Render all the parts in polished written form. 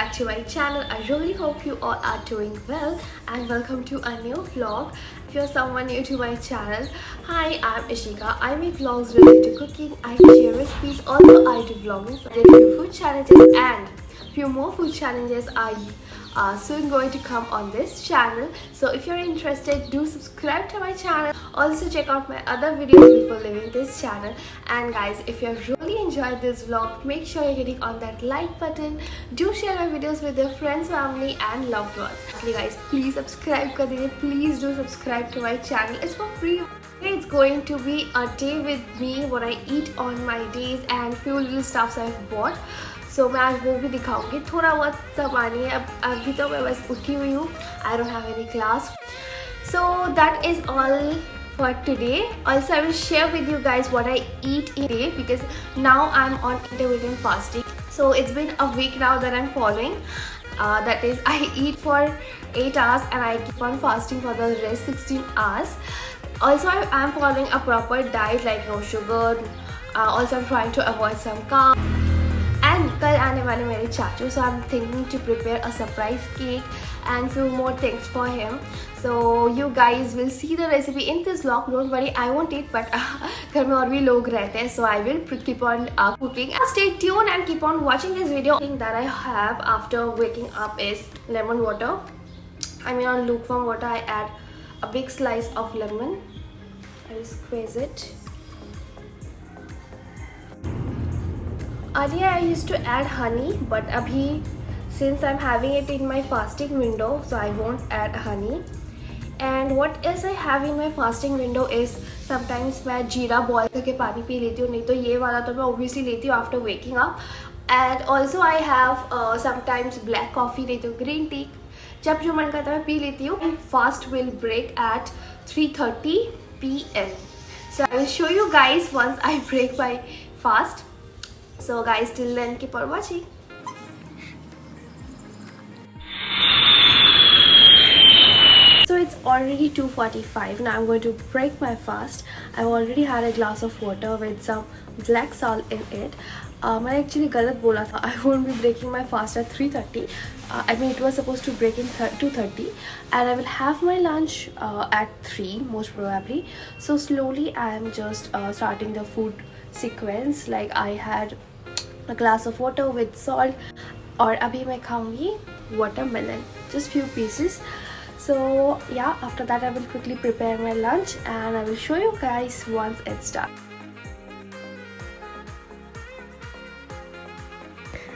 back to my channel. I really hope you all are doing well and welcome to a new vlog. If you're someone new to my channel, hi, I'm Ishika. I make vlogs related to cooking, I share recipes, also I do vlogging. So I did a few food challenges and few more food challenges are soon going to come on this channel. So if you're interested, do subscribe to my channel. Also check out my other videos before leaving this channel. And guys, if you really enjoyed this vlog, make sure you're hitting on that like button. Do share my videos with your friends, family and loved ones. Actually guys, please subscribe kar dijiye. Please do subscribe to my channel. It's for free. It's going to be a day with me, what I eat on my days and few little stuffs I've bought. So मैं आज वो भी दिखाऊंगी. थोड़ा बहुत सामान है. अब अभी तो मैं बस उठी हुई हूँ. I don't have any class. So that is all for today. Also I will share with you guys what I eat in a day because now I'm on intermittent fasting. So it's been a week now that I'm following. That is, I eat for 8 hours and I keep on fasting for the rest 16 hours. Also I'm following a proper diet like no sugar. Also I'm trying to avoid some carbs. And कल आने वाले मेरे चाचू, so I'm thinking to prepare a surprise cake and few more things for him. So you guys will see the recipe in this vlog. Don't worry, I won't eat, but घर में और भी लोग रहते हैं, so I will keep on cooking. Stay tuned and keep on watching this video. The thing that I have after waking up is lemon water. I mean on lukewarm water I add a big slice of lemon. I will squeeze it. Earlier I used to add honey, but abhi since I'm having it in my fasting window, so I won't add honey. And what else I have in my fasting window is sometimes मैं जीरा boil करके पानी P लेती हूँ, नहीं तो ये वाला तो मैं obviously लेती हूँ after waking up. And also I have sometimes black coffee, नहीं तो green tea. जब जो मन करता है मैं पी लेती हूँ. Fast will break at 3:30 PM. So I will show you guys once I break my fast. So guys, till then keep on watching. So it's already 2:45. Now I'm going to break my fast. I've already had a glass of water with some black salt in it. मैंने actually गलत बोला था. I won't be breaking my fast at 3:30. I mean it was supposed to break in 2:30 and I will have my lunch at 3 most probably. So slowly I am just starting the food sequence. Like I had a glass of water with salt और अभी मैं खाऊंगी watermelon, just few pieces. So yeah, after that I will quickly prepare my lunch and I will show you guys once it's done.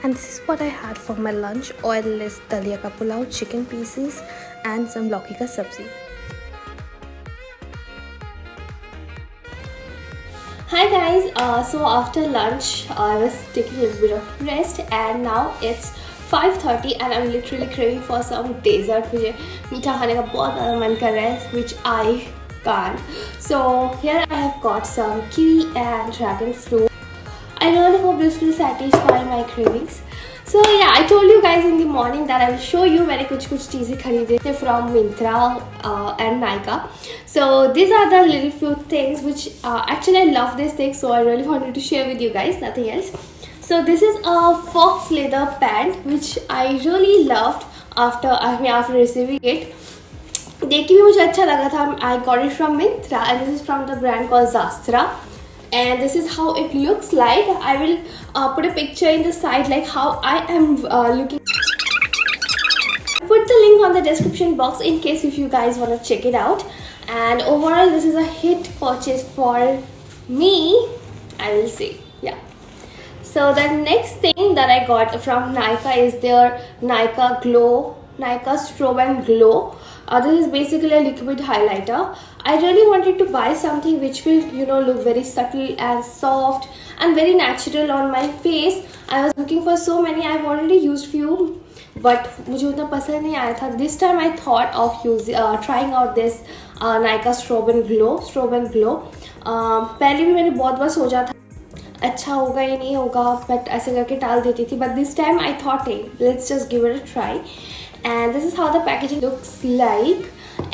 And this is what I had for my lunch: oilless dalia ka pulao, chicken pieces and some lauki ka sabzi. Hi guys, so after lunch I was taking a little bit of rest and now it's 5:30 and I'm literally craving for some dessert. मुझे मीठा खाने का बहुत ज़्यादा मन कर रहा है, which I can't. So here I have got some kiwi and dragon fruit. I really hope this will satisfy my cravings. So yeah, I told you guys in the morning that I will show you मैंने कुछ चीज़ें खरीदे थे from Myntra and Nykaa. So these are the little few things which actually I love these things, so I really wanted to share with you guys, nothing else. So this is a fox leather pant which I really loved after receiving it. देख के भी मुझे अच्छा लगा था. I got it from Myntra and this is from the brand called Zastra. And this is how it looks like. I will put a picture in the side like how I am looking. Put the link on the description box in case if you guys want to check it out. And overall this is a hit purchase for me, I will say. Yeah. So the next thing that I got from Nykaa is their Nykaa Strobe and Glow. This is basically a liquid highlighter. I really wanted to buy something which will look very subtle and soft and very natural on my face. I was looking for so many. I've already used few, but मुझे उतना पसंद नहीं आया था. This time I thought of trying out this Nykaa Strobe and Glow. पहले भी मैंने बहुत बार सोचा था अच्छा होगा या नहीं होगा, but ऐसे करके टाल देती थी. But this time I thought, hey, let's just give it a try. And this is how the packaging looks like,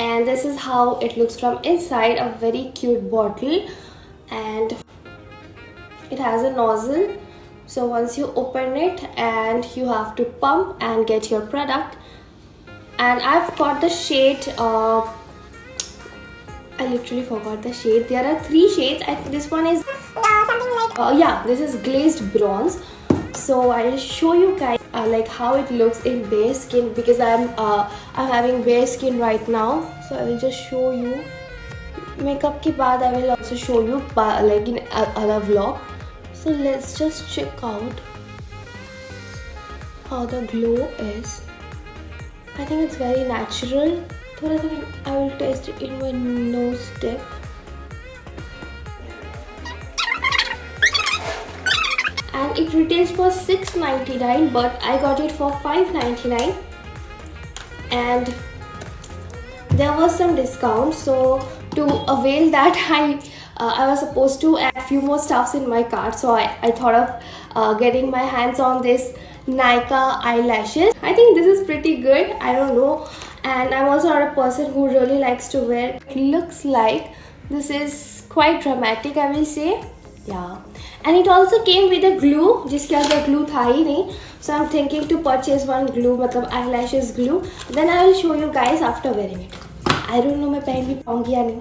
and this is how it looks from inside. A very cute bottle and it has a nozzle So once you open it, and you have to pump and get your product. And I've got the shade, I literally forgot the shade. There are 3 shades. I think this one is something like yeah, this is glazed bronze. So I'll show you guys like how it looks in bare skin, because I'm having bare skin right now. So I will just show you. Makeup ke baad I will also show you like in other vlog. So let's just check out how the glow is. I think it's very natural. I will test it in my nose tip. And it retails for $6.99, but I got it for $5.99. And there was some discount, so to avail that, I was supposed to add few more stuffs in my cart. So I thought of getting my hands on this Nykaa eyelashes. I think this is pretty good. I don't know. And I'm also not a person who really likes to wear. It looks like this is quite dramatic, I will say. Yeah. And it also came with a glue, जिसके अंदर glue था ही नहीं. So I'm thinking to purchase one glue, मतलब eyelashes glue. Then I will show you guys after wearing it. I don't know मैं पहन भी पाऊंगी या नहीं.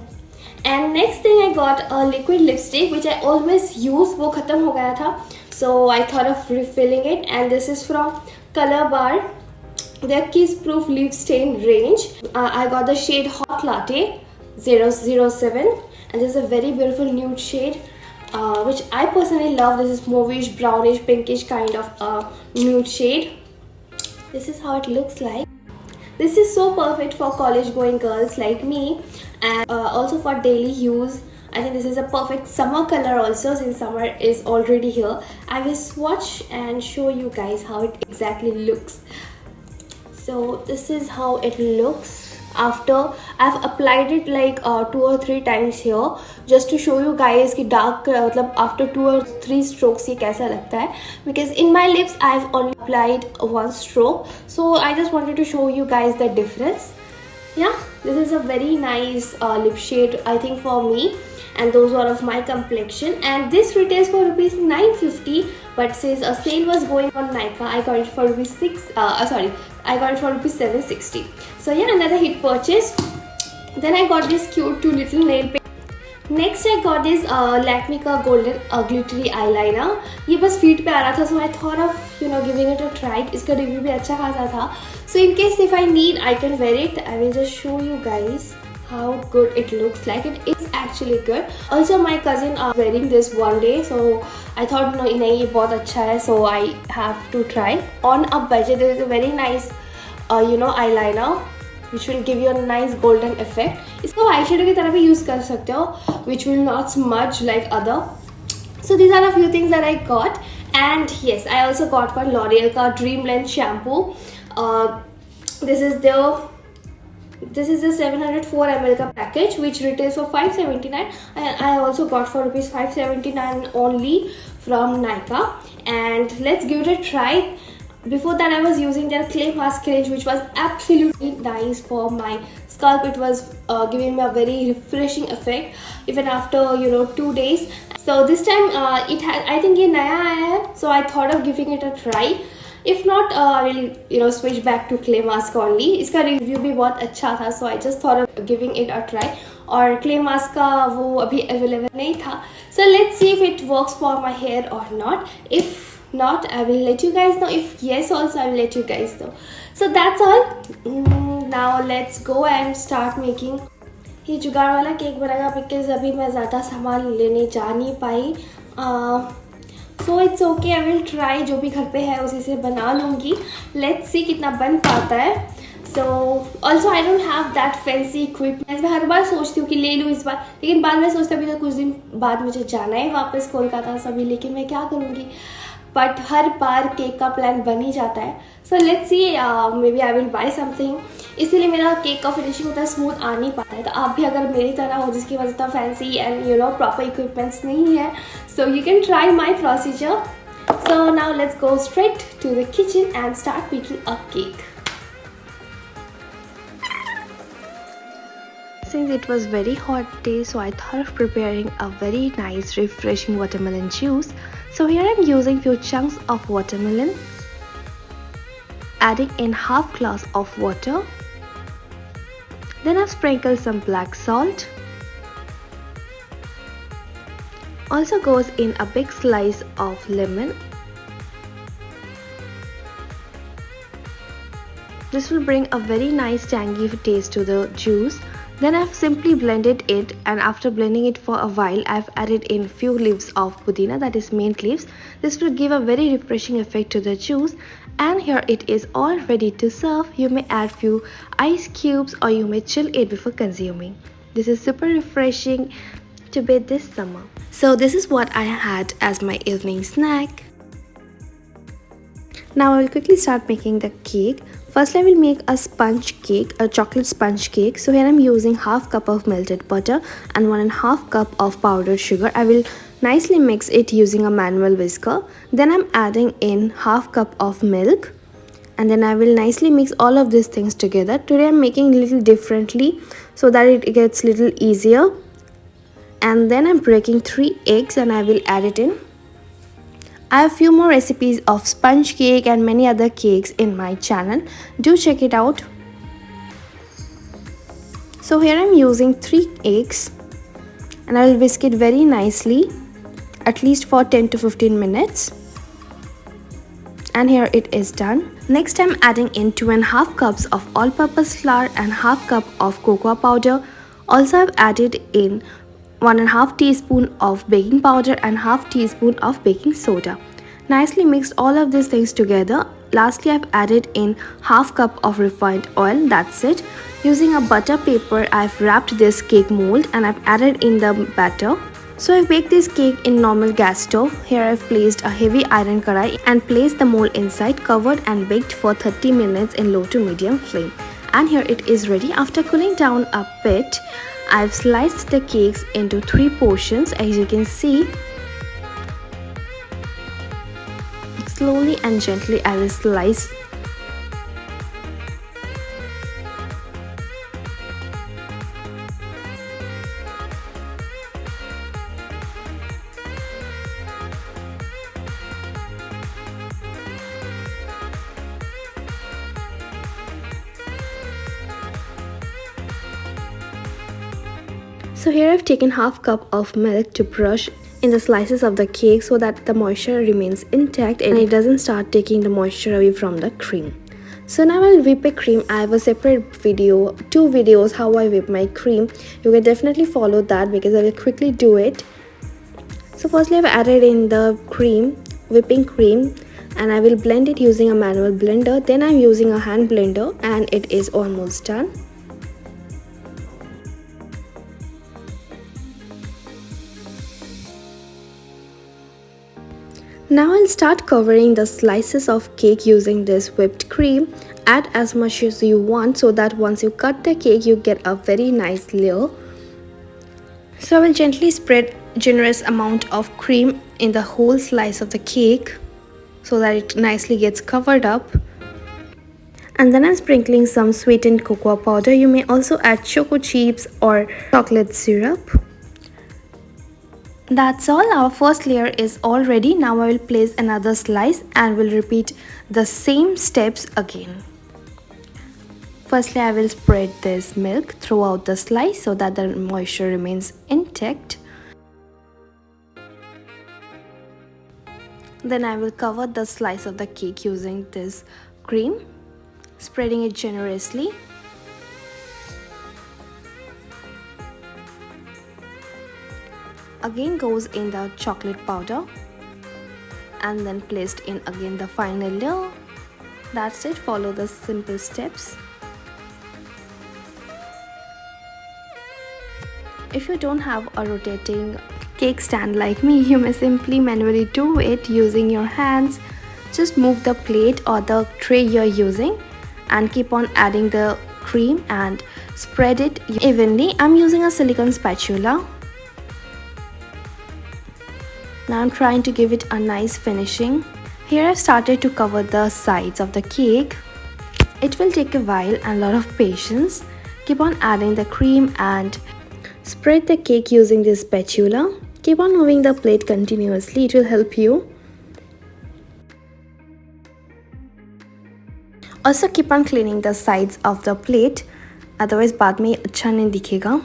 And next thing I got a liquid lipstick which I always use. वो खत्म हो गया था. So I thought of refilling it, and this is from Color Bar. Their Kiss Proof Lip Stain range. I got the shade Hot Latte 007, and this is a very beautiful nude shade, which I personally love. This is mauvish, brownish, pinkish kind of nude shade. This is how it looks like. This is so perfect for college going girls like me, and also for daily use. I think this is a perfect summer color also, since summer is already here. I will swatch and show you guys how it exactly looks. So this is how it looks after I've applied it like 2 or 3 times here, just to show you guys कि dark मतलब after 2 or 3 strokes ये कैसा लगता है, because in my lips I've only applied 1 stroke. So I just wanted to show you guys the difference. Yeah, this is a very nice lip shade, I think, for me, and those are of my complexion. And this retails for rupees 950, but since a sale was going on Nykaa, I got it for rupees I got it for rupees 760. So yeah, another hit purchase. Then I got this cute 2 little nail paint. Next I got this Lakme का golden glittery eyeliner. ये बस feet पे आ रहा था, so I thought of giving it a try. इसका review भी अच्छा खासा था. So in case if I need, I can wear it. I will just show you guys how good it looks like. It is actually good. Also my cousin are wearing this one day, so I thought no, ये बहुत अच्छा है, so I have to try. On a budget, there is a very nice eyeliner which will give you a nice golden effect. इसको eyeshadow की तरह भी use कर सकते हो, which will not smudge like other. So these are a few things that I got. And yes, I also got one L'Oreal का Dream Length shampoo. This is the 704 ml का package, which retails for 579, and I also got for rupees 579 only from Nykaa. And let's give it a try. Before that, I was using their clay mask range, which was absolutely nice for my scalp. It was giving me a very refreshing effect even after 2 days. So this time it had, I think ये नया आया है, so I thought of giving it a try. If not, I will switch back to clay mask only. इसका review भी बहुत अच्छा था, so I just thought of giving it a try. और clay mask का वो अभी available नहीं था. So let's see if it works for my hair or not. If not, I will let you guys know. If yes also, I will let you guys know. So that's all. Now let's go and start making. ये जुगाड़ वाला cake बनेगा, because अभी मैं ज़्यादा सामान लेने जा नहीं पाई. So it's okay, I will try. जो भी घर पे है उसी से बना लूँगी. Let's see कितना बन पाता है. So also I don't have that fancy equipment. मैं हर बार सोचती हूँ कि ले लूँ इस बार, लेकिन बाद में सोचती हूँ अभी तो कुछ दिन बाद मुझे जाना है वापस कोलकाता सभी लेके, मैं क्या करूँगी. बट हर बार केक का प्लान बन ही जाता है. So let's see, maybe I will buy something. इसीलिए मेरा केक का फिनिशिंग उतना स्मूथ आ नहीं पाता है. तो आप भी अगर मेरी तरह हो जिसकी वजह इतना फैंसी एंड प्रॉपर इक्विपमेंट्स नहीं है, so you can try my procedure. So now let's go straight to the kitchen and start making a cake. Since it was very hot day, so I thought of preparing a very nice refreshing watermelon juice. So here I'm using few chunks of watermelon, adding in half glass of water. Then I've sprinkled some black salt. Also goes in a big slice of lemon. This will bring a very nice tangy taste to the juice. Then I've simply blended it, and after blending it for a while, I've added in few leaves of pudina, that is mint leaves. This will give a very refreshing effect to the juice. And here it is all ready to serve. You may add few ice cubes or you may chill it before consuming. This is super refreshing to bathe this summer. So this is what I had as my evening snack. Now I will quickly start making the cake. First I will make a sponge cake, a chocolate sponge cake. So here I am using half cup of melted butter and 1.5 cup of powdered sugar. I will nicely mix it using a manual whisker. Then I'm adding in half cup of milk. And then I will nicely mix all of these things together. Today I'm making a little differently so that it gets a little easier. And then I'm breaking 3 eggs and I will add it in. I have few more recipes of sponge cake and many other cakes in my channel. Do check it out. So here I'm using 3 eggs and I will whisk it very nicely, at least for 10 to 15 minutes. And here it is done. Next I'm adding in 2.5 cups of all-purpose flour and half cup of cocoa powder. Also I've added in 1.5 teaspoon of baking powder and half teaspoon of baking soda. Nicely mixed all of these things together. Lastly, I've added in half cup of refined oil. That's it. Using a butter paper, I've wrapped this cake mold and I've added in the batter. So I've baked this cake in normal gas stove. Here I've placed a heavy iron karai and placed the mold inside, covered and baked for 30 minutes in low to medium flame. And here it is ready. After cooling down a bit, I've sliced the cakes into 3 portions. As you can see, slowly and gently I will slice. So here I've taken half cup of milk to brush in the slices of the cake so that the moisture remains intact and it doesn't start taking the moisture away from the cream. So now I'll whip a cream. I have a separate video, 2 videos how I whip my cream. You can definitely follow that because I will quickly do it. So firstly I've added in the cream, whipping cream, and I will blend it using a manual blender. Then I'm using a hand blender and it is almost done. Now I'll start covering the slices of cake using this whipped cream. Add as much as you want so that once you cut the cake you get a very nice layer. So I will gently spread generous amount of cream in the whole slice of the cake so that it nicely gets covered up. And then I'm sprinkling some sweetened cocoa powder. You may also add choco chips or chocolate syrup. That's all. Our first layer is all ready. Now I will place another slice and will repeat the same steps again. Firstly, I will spread this milk throughout the slice so that the moisture remains intact. Then I will cover the slice of the cake using this cream, spreading it generously. Again goes in the chocolate powder and then placed in again the final layer. That's it. Follow the simple steps. If you don't have a rotating cake stand like me, you may simply manually do it using your hands. Just move the plate or the tray you're using and keep on adding the cream and spread it evenly. I'm using a silicone spatula. Now I'm trying to give it a nice finishing. Here I've started to cover the sides of the cake. It will take a while and a lot of patience. Keep on adding the cream and spread the cake using this spatula. keep on moving the plate continuously, it will help you. Also keep on cleaning the sides of the plate, otherwise बाद में अच्छा नहीं दिखेगा.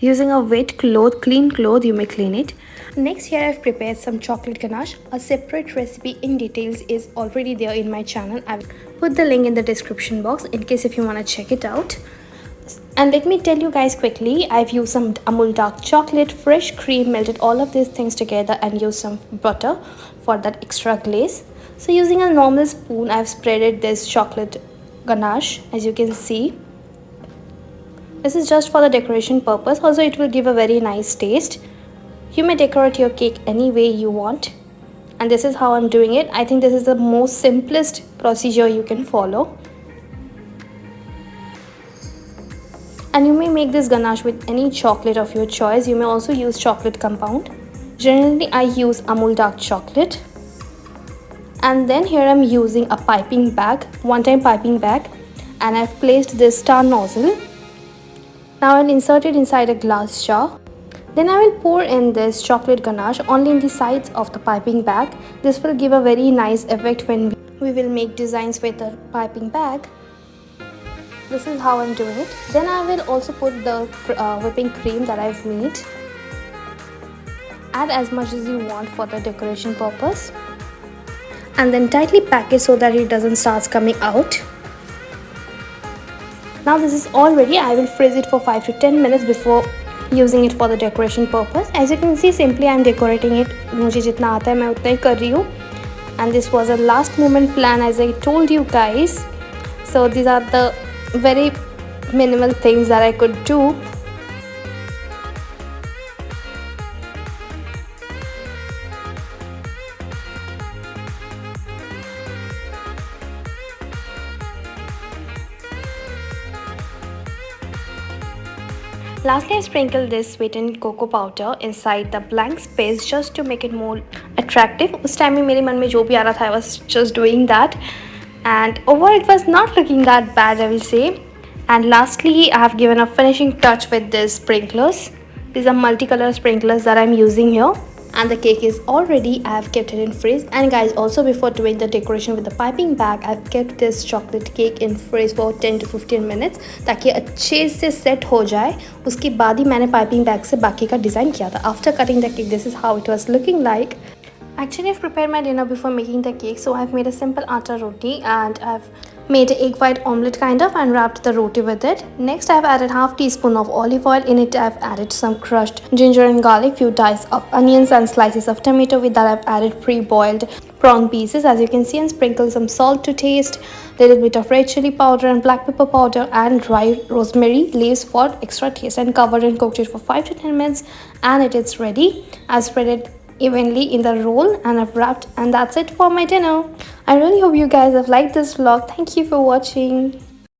Using a wet cloth, clean cloth, you may clean it. Next, here I've prepared some chocolate ganache. A separate recipe in details is already there in my channel. I'll put the link in the description box in case if you want to check it out. And let me tell you guys quickly, I've used some Amul dark chocolate, fresh cream, melted all of these things together and used some butter for that extra glaze. So using a normal spoon, I've spreaded this chocolate ganache, as you can see. This is just for the decoration purpose. Also, it will give a very nice taste. You may decorate your cake any way you want. And this is how I'm doing it. I think this is the most simplest procedure you can follow. And you may make this ganache with any chocolate of your choice. You may also use chocolate compound. Generally, I use Amul dark chocolate. And then here I'm using a piping bag, one-time piping bag. And I've placed this star nozzle. Now I'll insert it inside a glass jar. Then I will pour in this chocolate ganache only in the sides of the piping bag. This will give a very nice effect when we will make designs with the piping bag. This is how I'm doing it. Then I will also put the whipping cream that I've made. Add as much as you want for the decoration purpose. And then tightly pack it so that it doesn't start coming out. Now this is all ready. I will freeze it for 5 to 10 minutes before using it for the decoration purpose. As you can see, simply I am decorating it. मुझे जितना आता है मैं उतना ही कर रही हूँ. And this was a last moment plan, as I told you guys. So these are the very minimal things that I could do. Lastly, I sprinkled this sweetened cocoa powder inside the blank space just to make it more attractive. उस time में मेरे मन में जो भी आ रहा था, I was just doing that, and overall it was not looking that bad, I will say. And lastly, I have given a finishing touch with these sprinklers. These are multicolor sprinklers that I'm using here. And the cake is all ready. I have kept it in fridge. And guys, also before doing the decoration with the piping bag, I've kept this chocolate cake in fridge for 10 to 15 minutes ताकि अच्छे से set हो जाए. उसके बाद ही मैंने piping bag से बाकी का डिज़ाइन किया था. After cutting the cake, this is how it was looking like. Actually, I've prepared my dinner before making the cake, so I've made a simple atta roti and I've made an egg white omelette kind of and wrapped the roti with it. Next, I've added half teaspoon of olive oil. In it, I've added some crushed ginger and garlic, few dice of onions and slices of tomato. With that, I've added pre-boiled prawn pieces, as you can see, and sprinkled some salt to taste, little bit of red chili powder and black pepper powder and dry rosemary leaves for extra taste, and covered and cooked it for 5 to 10 minutes and it is ready. I've spread it evenly in the roll and I've wrapped, and that's it for my dinner. I really hope you guys have liked this vlog. Thank you for watching.